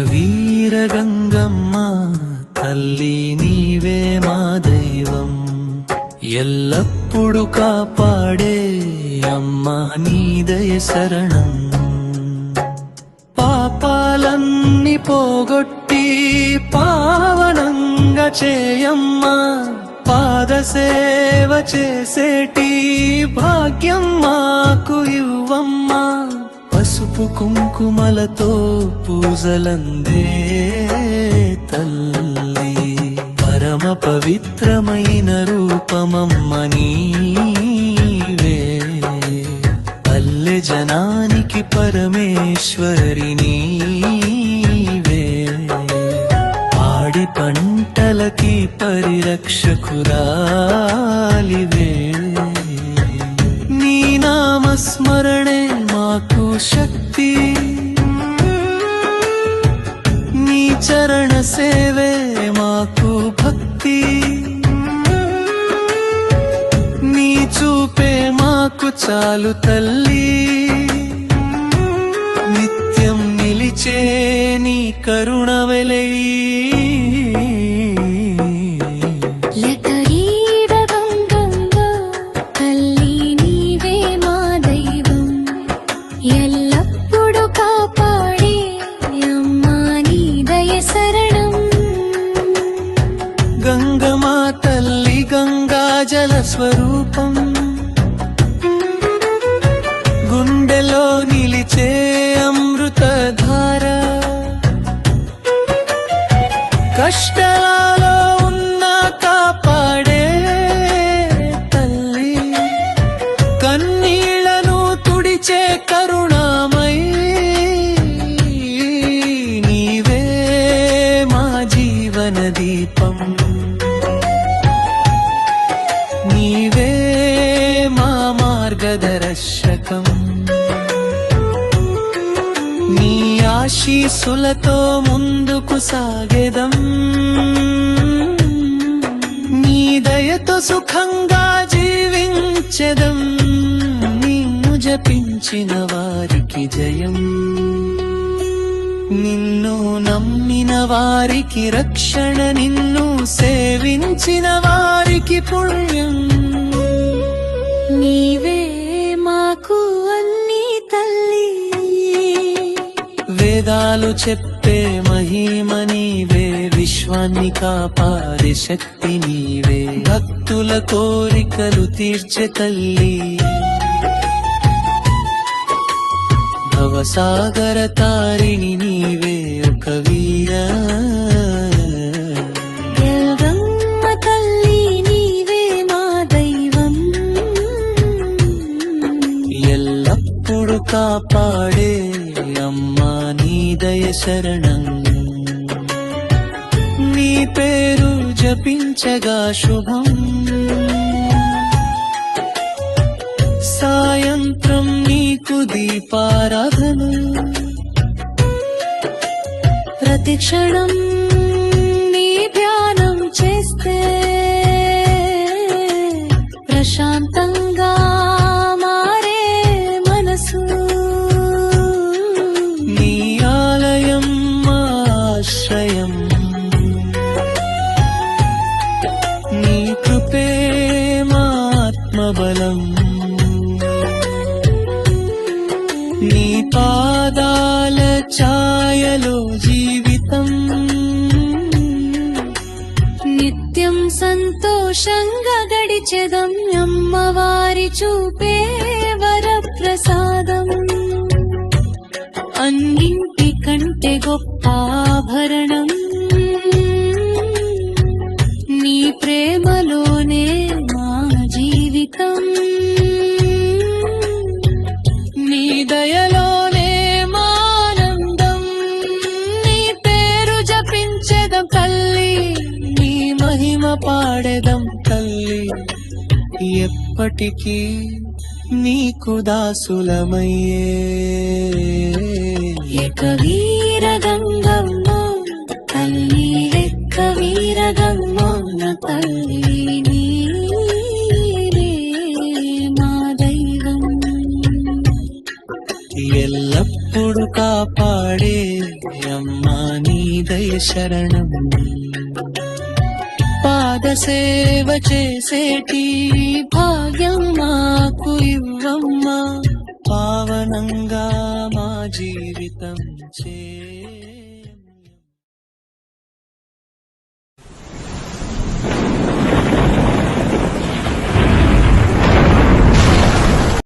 వీర గంగమ్మ తల్లి నీవే మా దైవం, ఎల్లప్పుడు కాపాడే అమ్మ నీ దయ శరణం. పాపాలన్నీ పోగొట్టి పావనంగా చేయమ్మా, పాదసేవ చేసేటి భాగ్యం మాకు ఇవ్వమ్మా. పసుపు కుంకుమలతో పూజలందే తల్లి, పరమ పవిత్రమైన రూపమమ్మ నీవే. పల్లె జనానికి పరమేశ్వరి నీవే, పాడి పంటలకి పరిరక్షకురాలివే. నీ నామస్మరణే మాకు శక్తి, నీ చరణ సేవే మాకు భక్తి. నీ చూపే మాకు చాలు తల్లి, నిత్యం నిలిచే నీ కరుణ వెలయి. గంగమా తల్లి గంగా జల స్వరూపం, గుండెలో నిలిచే అమృతధార. కష్టాలలో ఉన్న కాపాడే తల్లి, కన్నీళ్లను తుడిచే కరుణామై. నీవే మా జీవన దీపం, నీవే మా మార్గదర్శకం. నీ ఆశీస్సులతో ముందుకు సాగెదం, నీ దయతో సుఖంగా జీవించెదం. నిన్ను జపించిన వారికి జయం, నిన్ను నమ్మిన వారికి రక్షణ, నిన్ను సేవించిన వారికి పుణ్యం. నీవే మాకు అన్ని తల్లి, వేదాలు చెప్పే మహిమ నీవే, విశ్వాన్ని కాపాడే శక్తి నీవే. భక్తుల కోరికలు తీర్చే తల్లి, భవసాగర తారిణి నీవే ఒక వీర. గంగమ్మ తల్లి నీవే మా దైవం, ఎల్లప్పుడు కాపాడే అమ్మా నీ దయ శరణం. నీ పేరు జపించగా శుభం, సాయంత్రం నీకు దీపారాధన. ప్రతి క్షణం నీ ధ్యానం చేస్తే ప్రశాంతంగా మారే మనసు. నీ ఆలయం ఆశ్రయం, నీ కృపే మా ఆత్మబలం. నీ పాదాల ఛాయలో జీవితం, నిత్యం సంతోషంగా గడిచెదం. అమ్మవారి చూపే వరప్రసాదం, అన్నింటికంటే గొప్ప ఆభరణం. నీ ప్రేమలోనే మా జీవితం, నీ దయలోనే మానందం. నీ పేరు జపించెదం తల్లి, నీ మహిమ పాడెదం తల్లి. ఎప్పటికీ నీకు దాసులమయ్యే. ఏక వీర గంగమ్మ తల్లి, లెక్క వీర గంగమ్మ తల్లి, నీవే మా దైవం. ఎల్లప్పుడు కాపాడే అమ్మా శరణం పాదసేవ చేసేటి భాగ్యం మాకు ఇవ్వమ్మా పావనంగా మా జీవితం చే